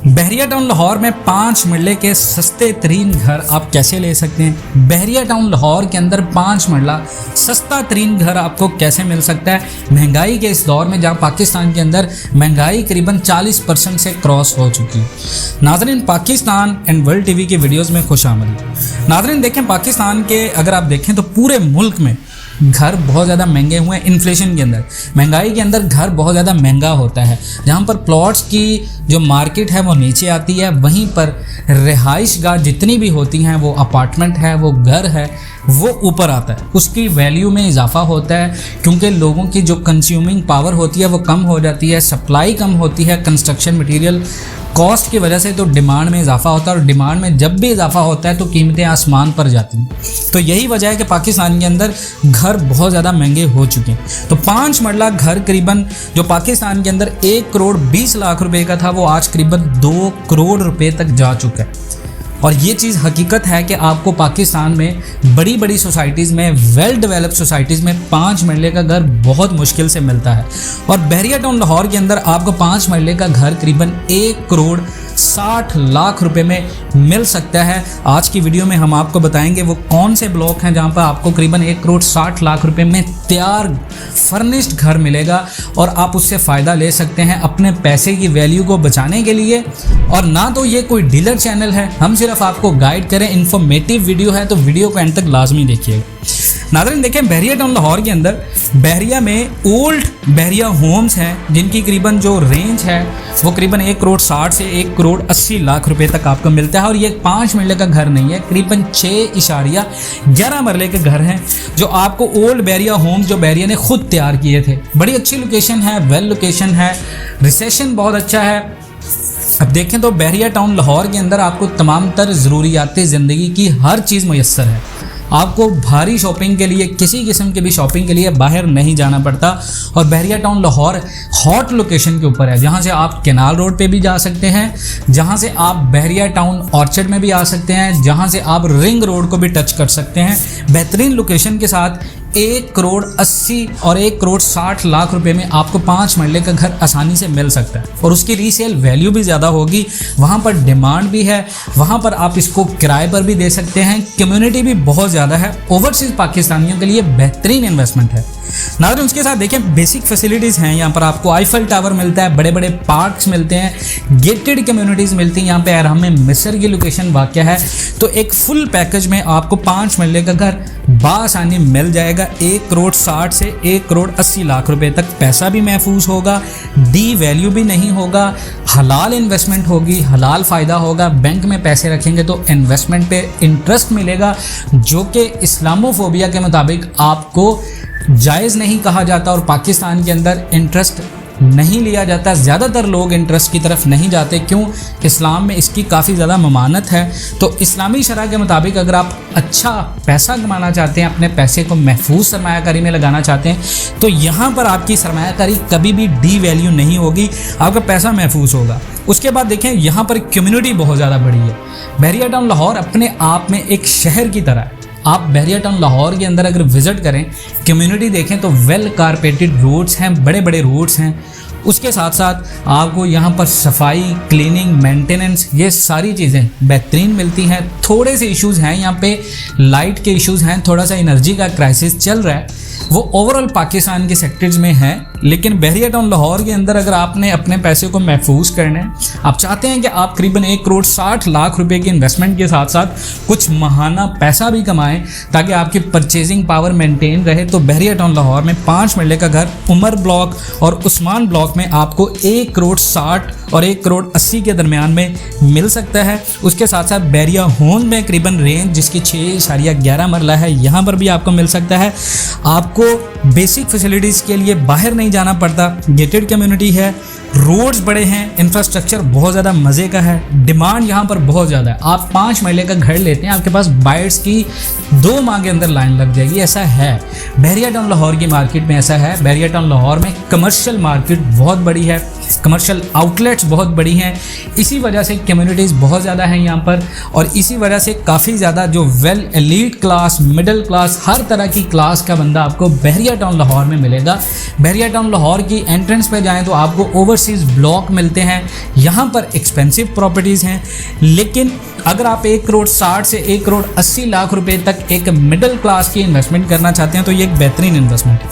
बहरिया town Lahore में 5 मरले के सस्ते तरीन घर आप कैसे ले सकते हैं। बहरिया टाउन लाहौर के अंदर 5 मरला सस्ता तरीन घर आपको कैसे मिल सकता है महंगाई के इस दौर में, जहां पाकिस्तान के अंदर महंगाई करीबन 40% से क्रॉस हो चुकी है। नाज़रीन, पाकिस्तान एंड वर्ल्ड टीवी की वीडियोस में खुश आमदीद। नाज़रीन देखें, पाकिस्तान के अगर आप देखें तो पूरे मुल्क में घर बहुत ज़्यादा महंगे हुए हैं। इन्फ्लेशन के अंदर, महंगाई के अंदर घर बहुत ज़्यादा महंगा होता है। जहाँ पर प्लॉट्स की जो मार्केट है वो नीचे आती है, वहीं पर रिहाइश गाह जितनी भी होती हैं, वो अपार्टमेंट है, वो घर है, वो ऊपर आता है। उसकी वैल्यू में इजाफा होता है क्योंकि लोगों की जो कंज्यूमिंग पावर होती है वो कम हो जाती है, सप्लाई कम होती है कंस्ट्रक्शन मटेरियल कॉस्ट की वजह से, तो डिमांड में इजाफा होता है। और डिमांड में जब भी इजाफा होता है तो कीमतें आसमान पर जाती हैं। तो यही वजह है कि पाकिस्तान के अंदर घर बहुत ज़्यादा महंगे हो चुके हैं। तो 5 मरला घर करीबन जो पाकिस्तान के अंदर 1 करोड़ 20 लाख रुपए का था, वो आज करीबन 2 करोड़ रुपए तक जा चुका है। और ये चीज़ हकीकत है कि आपको पाकिस्तान में बड़ी बड़ी सोसाइटीज़ में, वेल डेवलप्ड सोसाइटीज़ में 5 मरले का घर बहुत मुश्किल से मिलता है। और बहरिया टाउन लाहौर के अंदर आपको 5 मरले का घर करीबन 1 करोड़ 60 लाख रुपए में मिल सकता है। आज की वीडियो में हम आपको बताएंगे वो कौन से ब्लॉक हैं जहां पर आपको करीबन 1 करोड़ 60 लाख रुपए में तैयार फर्निश्ड घर मिलेगा और आप उससे फ़ायदा ले सकते हैं अपने पैसे की वैल्यू को बचाने के लिए। और ना तो ये कोई डीलर चैनल है, हम सिर्फ आपको गाइड करें, इन्फॉर्मेटिव वीडियो है, तो वीडियो को एंड तक लाजमी देखिएगा। नाज़रीन देखें, बहरिया टाउन लाहौर के अंदर बहरिया में ओल्ड बहरिया होम्स हैं जिनकी करीबन जो रेंज है वो करीबन 1 करोड़ 60 से 1 करोड़ 80 लाख रुपए तक आपको मिलता है। और ये 5 मरले का घर नहीं है, करीबन 6.11 मरले के घर हैं जो आपको ओल्ड बहरिया होम्स जो बहरिया ने खुद तैयार किए थे। बड़ी अच्छी लोकेशन है, वेल लोकेशन है, रिसेशन बहुत अच्छा है। अब देखें तो बहरिया टाउन लाहौर के अंदर आपको तमाम तर ज़रूरियात ज़िंदगी की हर चीज़ मुयस्सर है। आपको भारी शॉपिंग के लिए, किसी किस्म की भी शॉपिंग के लिए बाहर नहीं जाना पड़ता। और बहरिया टाउन लाहौर हॉट लोकेशन के ऊपर है, जहां से आप केनाल रोड पे भी जा सकते हैं, जहां से आप बहरिया टाउन ऑर्चर्ड में भी आ सकते हैं, जहां से आप रिंग रोड को भी टच कर सकते हैं। बेहतरीन लोकेशन के साथ 1 करोड़ 80 और 1 करोड़ 60 लाख रुपए में आपको 5 मरले का घर आसानी से मिल सकता है। और उसकी रीसेल वैल्यू भी ज़्यादा होगी, वहाँ पर डिमांड भी है, वहाँ पर आप इसको किराए पर भी दे सकते हैं। कम्युनिटी भी बहुत ज़्यादा है, ओवरसीज़ पाकिस्तानियों के लिए बेहतरीन इन्वेस्टमेंट है। नाज़रीन उसके साथ देखें, बेसिक फैसिलिटीज़ हैं यहाँ पर। आपको आईफल टावर मिलता है, बड़े बड़े पार्क्स मिलते हैं, गेटेड कम्युनिटीज़ मिलती हैं। यहाँ पे अरहम में मिस्र की लोकेशन वाक़ है। तो एक फुल पैकेज में आपको 5 मरले का घर बासानी मिल जाएगा। 1 करोड़ 60 से 1 करोड़ 80 लाख रुपए तक पैसा भी महफूज होगा, डी वैल्यू भी नहीं होगा, हलाल इन्वेस्टमेंट होगी, हलाल फ़ायदा होगा। बैंक में पैसे रखेंगे तो इन्वेस्टमेंट पे इंटरेस्ट मिलेगा, जो कि इस्लामोफोबिया के मुताबिक आपको जायज़ नहीं कहा जाता। और पाकिस्तान के अंदर इंटरेस्ट नहीं लिया जाता। ज़्यादातर लोग इंटरेस्ट की तरफ नहीं जाते, क्यों? इस्लाम में इसकी काफ़ी ज़्यादा ममानत है। तो इस्लामी शरह के मुताबिक अगर आप अच्छा पैसा कमाना चाहते हैं, अपने पैसे को महफूज सरमायाकारी में लगाना चाहते हैं, तो यहाँ पर आपकी सरमायाकारी कभी भी डी वैल्यू नहीं होगी, आपका पैसा महफूज होगा। उसके बाद देखें, यहाँ पर कम्युनिटी बहुत ज़्यादा बड़ी है। बहरिया टाउन लाहौर अपने आप में एक शहर की तरह है। आप बहरिया टाउन लाहौर के अंदर अगर विज़िट करें, कम्युनिटी देखें तो वेल कारपेटेड रोड्स हैं, बड़े बड़े रोड्स हैं। उसके साथ साथ आपको यहाँ पर सफाई, क्लीनिंग, मेंटेनेंस, ये सारी चीज़ें बेहतरीन मिलती हैं। थोड़े से इश्यूज़ हैं यहाँ पे, लाइट के इश्यूज़ हैं, थोड़ा सा एनर्जी का क्राइसिस चल रहा है, वो ओवरऑल पाकिस्तान के सेक्टर्स में है। लेकिन बहरिया टाउन लाहौर के अंदर अगर आपने अपने पैसे को महफूज करना है, आप चाहते हैं कि आप करीबन 1 करोड़ 60 लाख रुपए की इन्वेस्टमेंट के साथ साथ कुछ माहाना पैसा भी कमाएं ताकि आपकी परचेजिंग पावर मेंटेन रहे, तो बहरिया टाउन लाहौर में 5 मरले का घर उमर ब्लॉक और उस्मान ब्लॉक में आपको 1 करोड़ 60 और 1 करोड़ 80 के दरमियान में मिल सकता है। उसके साथ साथ बहरिया होम में करीबन रेंज जिसकी 6.11 मरला है, यहाँ पर भी आपको मिल सकता है। आपको बेसिक फैसिलिटीज़ के लिए बाहर नहीं जाना पड़ता, गेटेड कम्युनिटी है, रोड्स बड़े हैं, इंफ्रास्ट्रक्चर बहुत ज़्यादा मज़े का है, डिमांड यहाँ पर बहुत ज़्यादा है। आप 5 मरले का घर लेते हैं, आपके पास बायर्स की 2 माह के अंदर लाइन लग जाएगी, ऐसा है। बहरिया टाउन लाहौर की मार्केट में ऐसा है। बहरिया टाउन लाहौर में कमर्शियल मार्केट बहुत बड़ी है। कमर्शियल आउटलेट्स बहुत बड़ी हैं, इसी वजह से कम्युनिटीज़ बहुत ज़्यादा हैं यहाँ पर, और इसी वजह से काफ़ी ज़्यादा जो well elite class, middle class, हर तरह की क्लास का बंदा आपको बहरिया टाउन लाहौर में मिलेगा। बहरिया टाउन लाहौर की एंट्रेंस पे जाएं तो आपको ओवरसीज़ ब्लॉक मिलते हैं। यहाँ पर एक्सपेंसिव प्रॉपर्टीज़ हैं, लेकिन अगर आप 1 करोड़ 60 से 1 करोड़ 80 लाख रुपए तक एक मिडिल क्लास की इन्वेस्टमेंट करना चाहते हैं तो ये एक बेहतरीन इन्वेस्टमेंट है।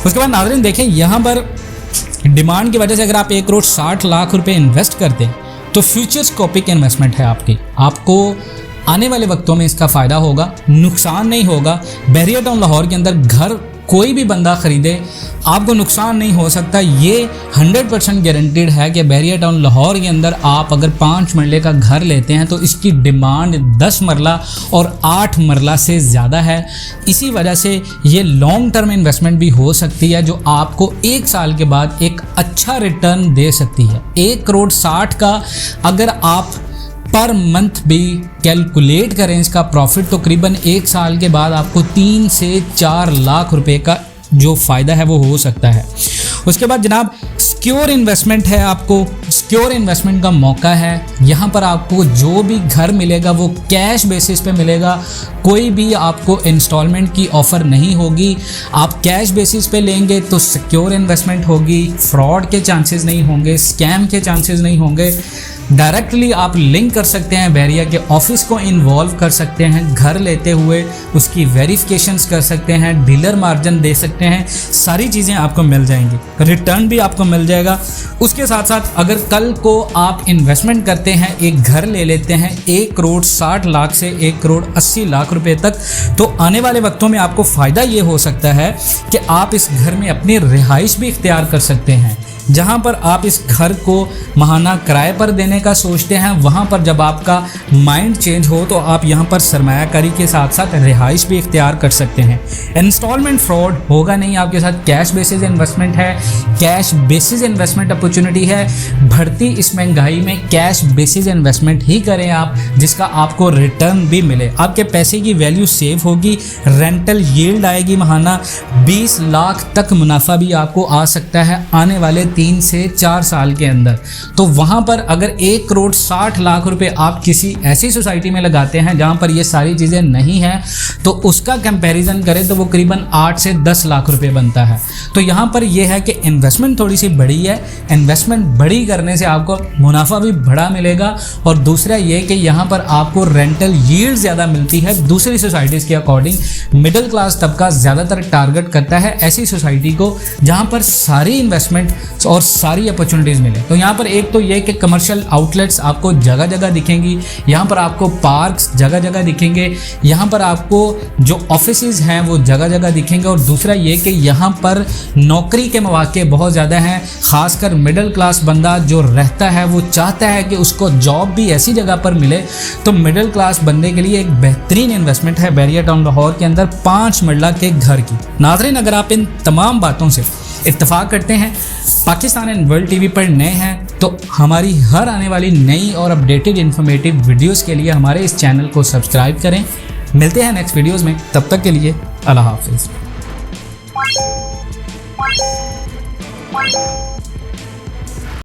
उसके बाद नाज़रीन देखें, यहाँ पर डिमांड की वजह से अगर आप 1 करोड़ 60 लाख रुपए इन्वेस्ट करते हैं तो फ्यूचरस्कोपिक इन्वेस्टमेंट है आपको आने वाले वक्तों में इसका फ़ायदा होगा, नुकसान नहीं होगा। बहरिया टाउन लाहौर के अंदर घर कोई भी बंदा ख़रीदे आपको नुकसान नहीं हो सकता। ये 100% गारंटीड है कि बहरिया टाउन लाहौर के अंदर आप अगर 5 मरले का घर लेते हैं तो इसकी डिमांड 10 मरला और 8 मरला से ज़्यादा है। इसी वजह से ये लॉन्ग टर्म इन्वेस्टमेंट भी हो सकती है जो आपको 1 साल के बाद एक अच्छा रिटर्न दे सकती है। 1 करोड़ 60 का अगर आप पर मंथ भी कैलकुलेट करें इसका प्रॉफिट तो करीबन 1 साल के बाद आपको 3 से 4 लाख रुपए का जो फ़ायदा है वो हो सकता है। उसके बाद जनाब सिक्योर इन्वेस्टमेंट है, आपको सिक्योर इन्वेस्टमेंट का मौका है। यहाँ पर आपको जो भी घर मिलेगा वो कैश बेसिस पे मिलेगा, कोई भी आपको इंस्टॉलमेंट की ऑफ़र नहीं होगी। आप कैश बेसिस पे लेंगे तो सिक्योर इन्वेस्टमेंट होगी, फ्रॉड के चांसेस नहीं होंगे, स्कैम के चांसेस नहीं होंगे। डायरेक्टली आप लिंक कर सकते हैं, बहरिया के ऑफिस को इन्वॉल्व कर सकते हैं, घर लेते हुए उसकी वेरिफिकेशंस कर सकते हैं, डीलर मार्जिन दे सकते हैं, सारी चीज़ें आपको मिल जाएंगी, रिटर्न भी आपको मिल जाएगा। उसके साथ साथ अगर कल को आप इन्वेस्टमेंट करते हैं, एक घर ले लेते हैं 1 करोड़ 60 लाख से 1 करोड़ 80 लाख रुपए तक, तो आने वाले वक्तों में आपको फ़ायदा ये हो सकता है कि आप इस घर में अपनी रिहाइश भी इख्तियार कर सकते हैं। जहाँ पर आप इस घर को माहाना किराए पर देने का सोचते हैं, वहाँ पर जब आपका माइंड चेंज हो तो आप यहाँ पर सरमायाकारी के साथ साथ रिहाइश भी इख्तियार कर सकते हैं। इंस्टॉलमेंट फ्रॉड होगा नहीं आपके साथ, कैश बेसिस इन्वेस्टमेंट है, कैश बेसिस इन्वेस्टमेंट अपॉर्चुनिटी है। बढ़ती इस महंगाई में कैश बेसिस इन्वेस्टमेंट ही करें आप, जिसका आपको रिटर्न भी मिले, आपके पैसे की वैल्यू सेव होगी, रेंटल यील्ड आएगी, माहाना 20 लाख तक मुनाफा भी आपको आ सकता है आने वाले 3 से 4 साल के अंदर। तो वहाँ पर अगर 1 करोड़ 60 लाख रुपए आप किसी ऐसी सोसाइटी में लगाते हैं जहाँ पर ये सारी चीज़ें नहीं हैं तो उसका कंपैरिजन करें तो वो करीबन 8 से 10 लाख रुपए बनता है। तो यहाँ पर यह है कि इन्वेस्टमेंट थोड़ी सी बड़ी है, इन्वेस्टमेंट बड़ी करने से आपको मुनाफा भी बड़ा मिलेगा, और दूसरा ये कि यहाँ पर आपको रेंटल यील्ड ज़्यादा मिलती है दूसरी सोसाइटीज़ के अकॉर्डिंग। मिडिल क्लास तबका ज़्यादातर टारगेट करता है ऐसी सोसाइटी को जहाँ पर सारी इन्वेस्टमेंट और सारी अपॉर्चुनिटीज़ मिले। तो यहाँ पर एक तो ये कि कमर्शियल आउटलेट्स आपको जगह जगह दिखेंगी, यहाँ पर आपको पार्क्स जगह जगह दिखेंगे, यहाँ पर आपको जो ऑफिसेज हैं वो जगह जगह दिखेंगे, और दूसरा ये कि यहाँ पर नौकरी के मौके बहुत ज़्यादा हैं। ख़ासकर मिडिल क्लास बंदा जो रहता है वो चाहता है कि उसको जॉब भी ऐसी जगह पर मिले, तो मिडिल क्लास बंदे के लिए एक बेहतरीन इन्वेस्टमेंट है बहरिया टाउन लाहौर के अंदर 5 मरला के घर की। नाज़रीन, अगर आप इन तमाम बातों से इत्तेफाक करते हैं, पाकिस्तान एंड वर्ल्ड टीवी पर नए हैं तो हमारी हर आने वाली नई और अपडेटेड इन्फॉर्मेटिव वीडियोस के लिए हमारे इस चैनल को सब्सक्राइब करें। मिलते हैं नेक्स्ट वीडियोस में, तब तक के लिए अल्लाह हाफिज़।